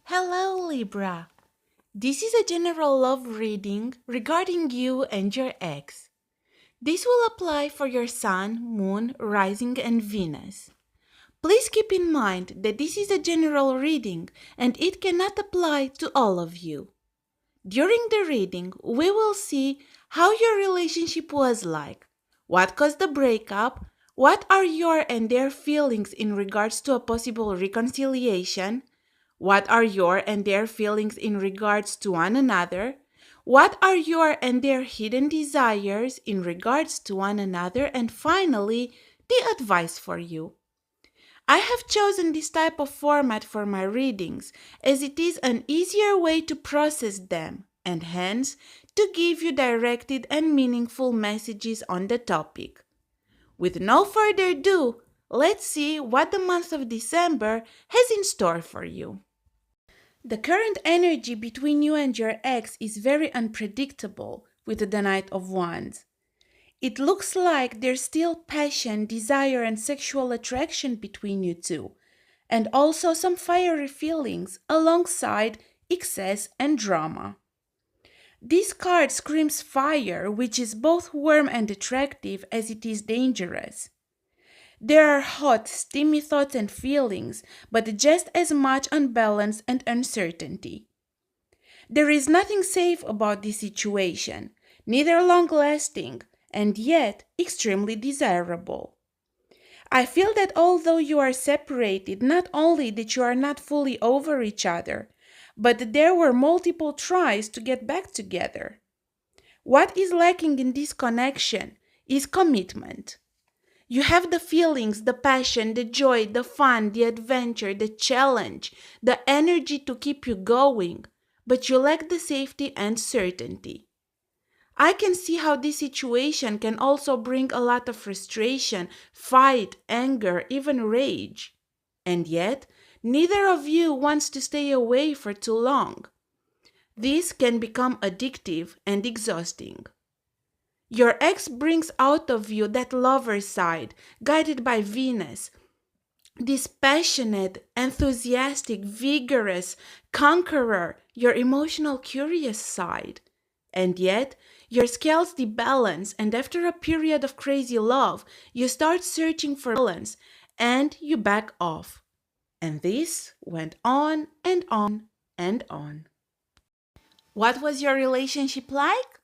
Hello, Libra. This is a general love reading regarding you and your ex. This will apply for your Sun, Moon, Rising, and Venus. Please keep in mind that this is a general reading and it cannot apply to all of you. During the reading, we will see how your relationship was like, what caused the breakup, what are your and their feelings in regards to a possible reconciliation, what are your and their feelings in regards to one another, what are your and their hidden desires in regards to one another, and finally, the advice for you. I have chosen this type of format for my readings as it is an easier way to process them and hence to give you directed and meaningful messages on the topic. With no further ado, let's see what the month of December has in store for you. The current energy between you and your ex is very unpredictable with the Knight of Wands. It looks like there's still passion, desire, and sexual attraction between you two, and also some fiery feelings alongside excess and drama. This card screams fire, which is both warm and attractive as it is dangerous. There are hot, steamy thoughts and feelings, but just as much unbalance and uncertainty. There is nothing safe about this situation, neither long-lasting, and yet extremely desirable. I feel that although you are separated, not only that you are not fully over each other, but there were multiple tries to get back together. What is lacking in this connection is commitment. You have the feelings, the passion, the joy, the fun, the adventure, the challenge, the energy to keep you going, but you lack the safety and certainty. I can see how this situation can also bring a lot of frustration, fight, anger, even rage. And yet, neither of you wants to stay away for too long. This can become addictive and exhausting. Your ex brings out of you that lover side, guided by Venus, this passionate, enthusiastic, vigorous conqueror, your emotional curious side. And yet, your scales debalance, and after a period of crazy love, you start searching for balance and you back off. And this went on and on and on. What was your relationship like?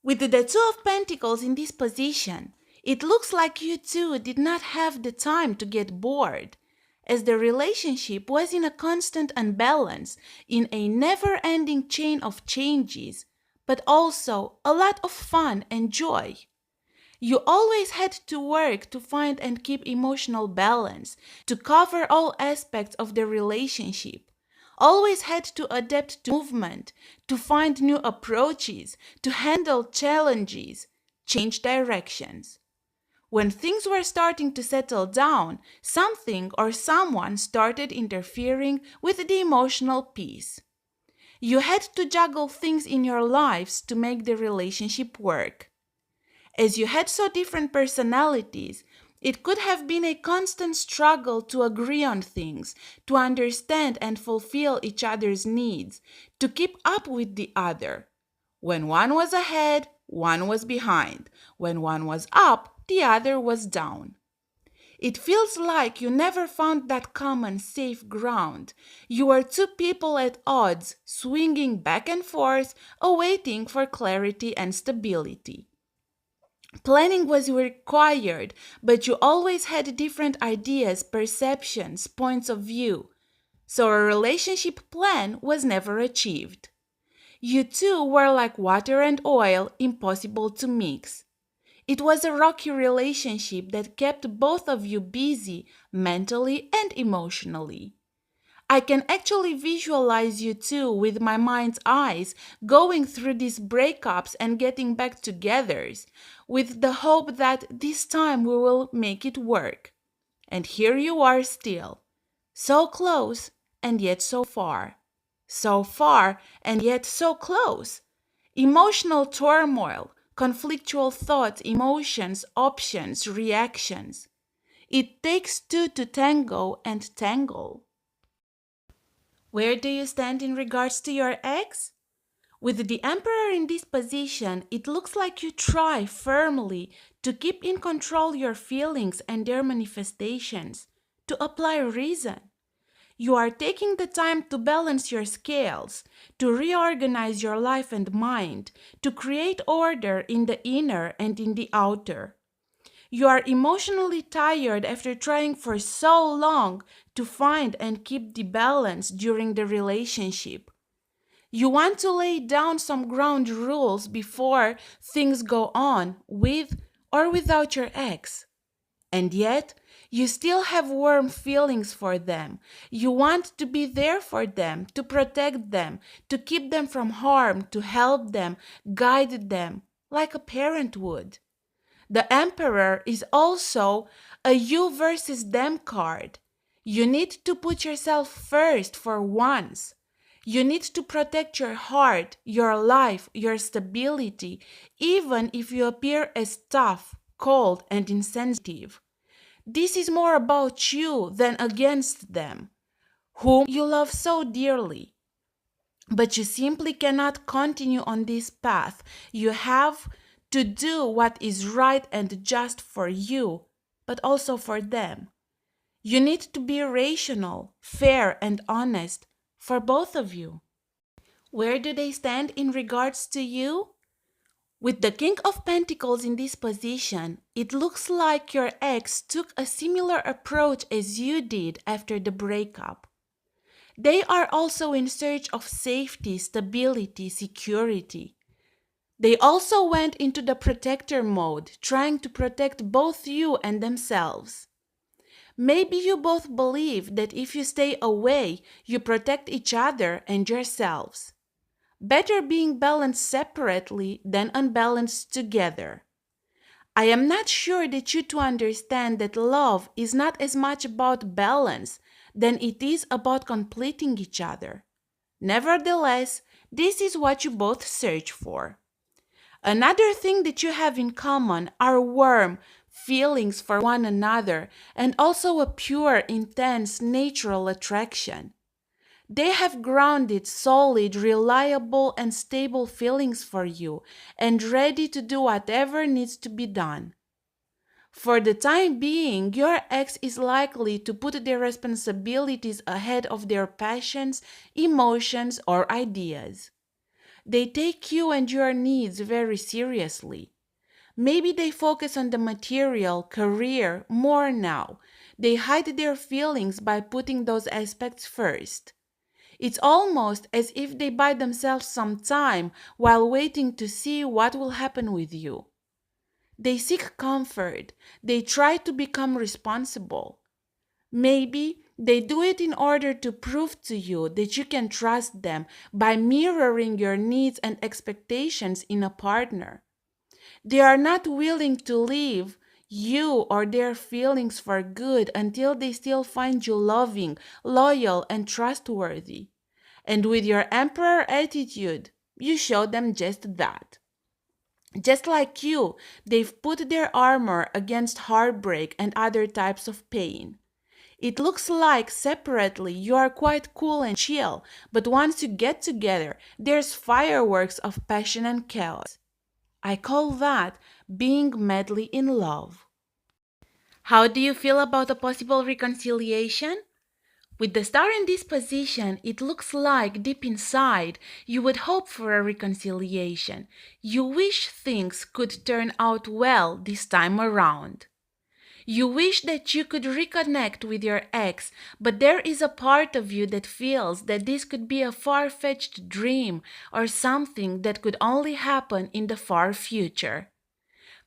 With the Two of Pentacles in this position, it looks like you two did not have the time to get bored, as the relationship was in a constant unbalance, in a never-ending chain of changes, but also a lot of fun and joy. You always had to work to find and keep emotional balance, to cover all aspects of the relationship. Always had to adapt to movement, to find new approaches, to handle challenges, change directions. When things were starting to settle down, something or someone started interfering with the emotional peace. You had to juggle things in your lives to make the relationship work. As you had so different personalities, it could have been a constant struggle to agree on things, to understand and fulfill each other's needs, to keep up with the other. When one was ahead, one was behind. When one was up, the other was down. It feels like you never found that common, safe ground. You were two people at odds, swinging back and forth, awaiting for clarity and stability. Planning was required, but you always had different ideas, perceptions, points of view. So a relationship plan was never achieved. You two were like water and oil, impossible to mix. It was a rocky relationship that kept both of you busy mentally and emotionally. I can actually visualize you two with my mind's eyes going through these breakups and getting back together with the hope that this time we will make it work. And here you are still, so close and yet so far. So far and yet so close. Emotional turmoil, conflictual thoughts, emotions, options, reactions. It takes two to tango and tangle. Where do you stand in regards to your ex? With the Emperor in this position, it looks like you try firmly to keep in control your feelings and their manifestations, to apply reason. You are taking the time to balance your scales, to reorganize your life and mind, to create order in the inner and in the outer. You are emotionally tired after trying for so long to find and keep the balance during the relationship. You want to lay down some ground rules before things go on with or without your ex. And yet, you still have warm feelings for them. You want to be there for them, to protect them, to keep them from harm, to help them, guide them, like a parent would. The Emperor is also a you versus them card. You need to put yourself first for once. You need to protect your heart, your life, your stability, even if you appear as tough, cold, and insensitive. This is more about you than against them, whom you love so dearly. But you simply cannot continue on this path. You have to do what is right and just for you, but also for them. You need to be rational, fair, and honest for both of you. Where do they stand in regards to you? With the King of Pentacles in this position, it looks like your ex took a similar approach as you did after the breakup. They are also in search of safety, stability, security. They also went into the protector mode, trying to protect both you and themselves. Maybe you both believe that if you stay away, you protect each other and yourselves. Better being balanced separately than unbalanced together. I am not sure that you two understand that love is not as much about balance than it is about completing each other. Nevertheless, this is what you both search for. Another thing that you have in common are warm feelings for one another and also a pure, intense, natural attraction. They have grounded, solid, reliable, and stable feelings for you and ready to do whatever needs to be done. For the time being, your ex is likely to put their responsibilities ahead of their passions, emotions, or ideas. They take you and your needs very seriously. Maybe they focus on the material, career more now. They hide their feelings by putting those aspects first. It's almost as if they buy themselves some time while waiting to see what will happen with you. They seek comfort. They try to become responsible. Maybe they do it in order to prove to you that you can trust them by mirroring your needs and expectations in a partner. They are not willing to leave you or their feelings for good until they still find you loving, loyal, and trustworthy. And with your emperor attitude, you show them just that. Just like you, they've put their armor against heartbreak and other types of pain. It looks like separately you are quite cool and chill, but once you get together, there's fireworks of passion and chaos. I call that being madly in love. How do you feel about a possible reconciliation? With the star in this position, it looks like deep inside you would hope for a reconciliation. You wish things could turn out well this time around. You wish that you could reconnect with your ex, but there is a part of you that feels that this could be a far-fetched dream or something that could only happen in the far future.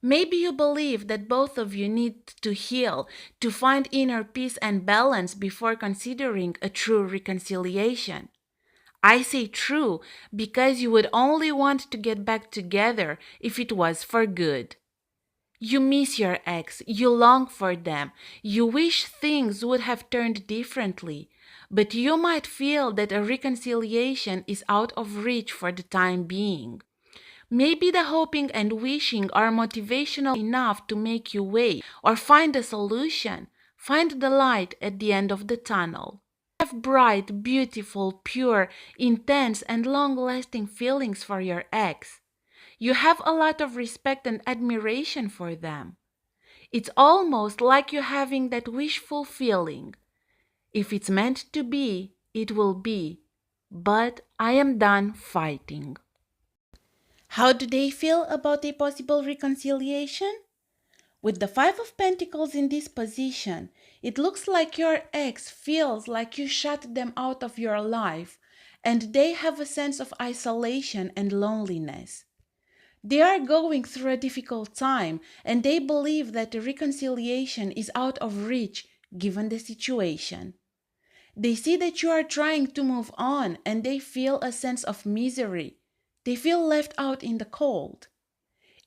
Maybe you believe that both of you need to heal, to find inner peace and balance before considering a true reconciliation. I say true because you would only want to get back together if it was for good. You miss your ex, you long for them, you wish things would have turned differently, but you might feel that a reconciliation is out of reach for the time being. Maybe the hoping and wishing are motivational enough to make you wait or find a solution, find the light at the end of the tunnel. Have bright, beautiful, pure, intense, and long-lasting feelings for your ex. You have a lot of respect and admiration for them. It's almost like you having that wishful feeling. If it's meant to be, it will be. But I am done fighting. How do they feel about a possible reconciliation? With the Five of Pentacles in this position, it looks like your ex feels like you shut them out of your life, and they have a sense of isolation and loneliness. They are going through a difficult time, and they believe that the reconciliation is out of reach given the situation. They see that you are trying to move on, and they feel a sense of misery. They feel left out in the cold.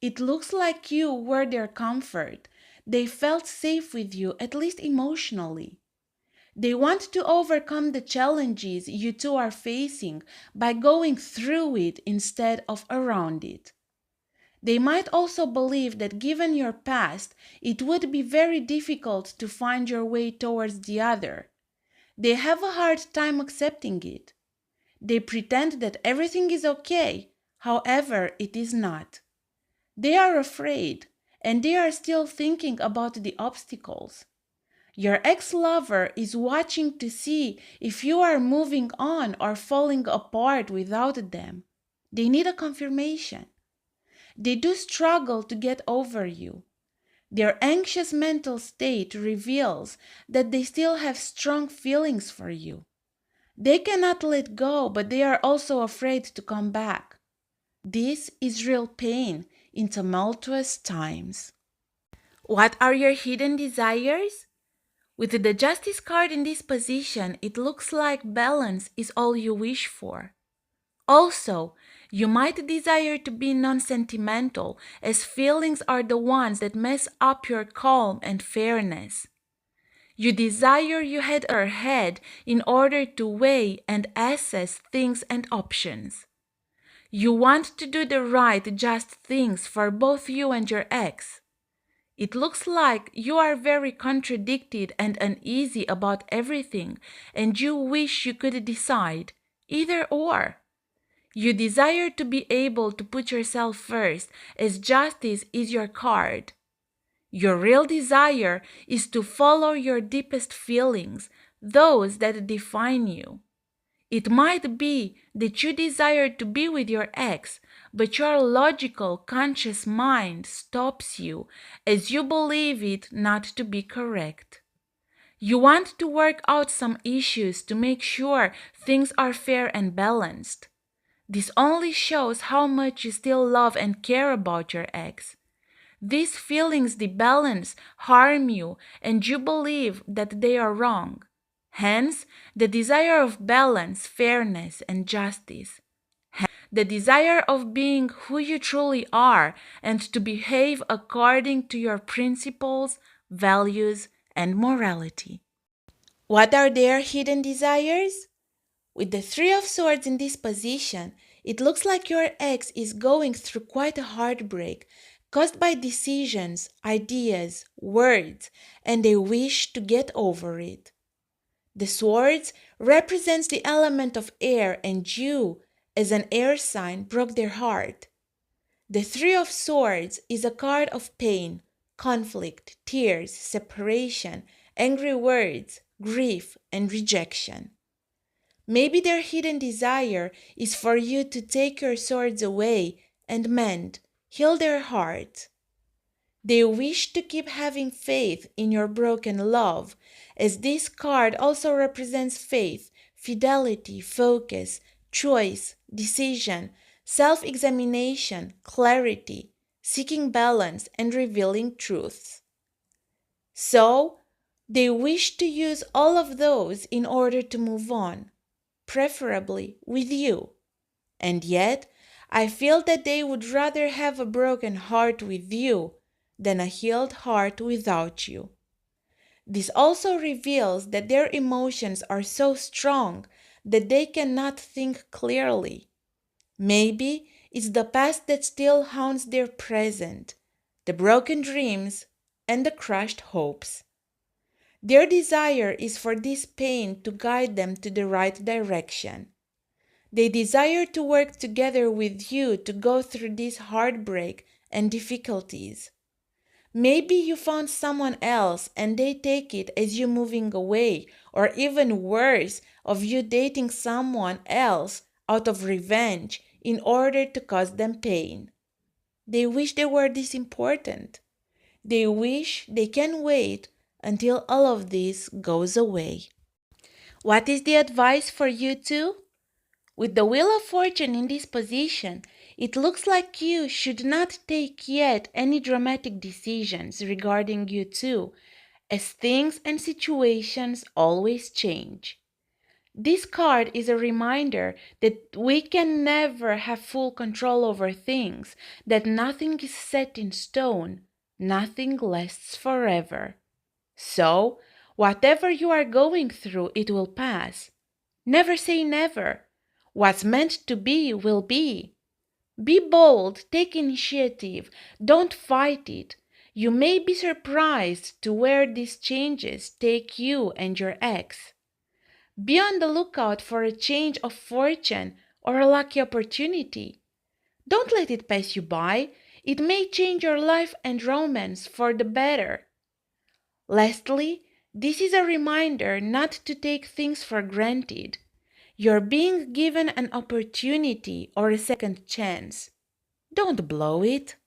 It looks like you were their comfort. They felt safe with you, at least emotionally. They want to overcome the challenges you two are facing by going through it instead of around it. They might also believe that given your past, it would be very difficult to find your way towards the other. They have a hard time accepting it. They pretend that everything is okay, however, it is not. They are afraid, and they are still thinking about the obstacles. Your ex-lover is watching to see if you are moving on or falling apart without them. They need a confirmation. They do struggle to get over you. Their anxious mental state reveals that they still have strong feelings for you. They cannot let go, but they are also afraid to come back. This is real pain in tumultuous times. What are your hidden desires? With the Justice card in this position, it looks like balance is all you wish for. Also, you might desire to be non-sentimental, as feelings are the ones that mess up your calm and fairness. You desire you had your head in order to weigh and assess things and options. You want to do the right, just things for both you and your ex. It looks like you are very contradicted and uneasy about everything, and you wish you could decide, either or. You desire to be able to put yourself first, as justice is your card. Your real desire is to follow your deepest feelings, those that define you. It might be that you desire to be with your ex, but your logical, conscious mind stops you as you believe it not to be correct. You want to work out some issues to make sure things are fair and balanced. This only shows how much you still love and care about your ex. These feelings debalance, harm you, and you believe that they are wrong. Hence, the desire of balance, fairness, and justice. The desire of being who you truly are and to behave according to your principles, values, and morality. What are their hidden desires? With the Three of Swords in this position, it looks like your ex is going through quite a heartbreak caused by decisions, ideas, words, and they wish to get over it. The swords represents the element of air, and you, as an air sign, broke their heart. The Three of Swords is a card of pain, conflict, tears, separation, angry words, grief, and rejection. Maybe their hidden desire is for you to take your swords away and mend, heal their heart. They wish to keep having faith in your broken love, as this card also represents faith, fidelity, focus, choice, decision, self-examination, clarity, seeking balance, and revealing truths. So, they wish to use all of those in order to move on, preferably with you. And yet, I feel that they would rather have a broken heart with you than a healed heart without you. This also reveals that their emotions are so strong that they cannot think clearly. Maybe it's the past that still haunts their present, the broken dreams and the crushed hopes. Their desire is for this pain to guide them to the right direction. They desire to work together with you to go through this heartbreak and difficulties. Maybe you found someone else and they take it as you moving away, or even worse, of you dating someone else out of revenge in order to cause them pain. They wish they were this important. They wish they can wait until all of this goes away. What is the advice for you too? With the Wheel of Fortune in this position, it looks like you should not take yet any dramatic decisions regarding you too, as things and situations always change. This card is a reminder that we can never have full control over things, that nothing is set in stone, nothing lasts forever. So, whatever you are going through, it will pass. Never say never. What's meant to be will be. Be bold, take initiative, don't fight it. You may be surprised to where these changes take you and your ex. Be on the lookout for a change of fortune or a lucky opportunity. Don't let it pass you by. It may change your life and romance for the better. Lastly, this is a reminder not to take things for granted. You're being given an opportunity or a second chance. Don't blow it.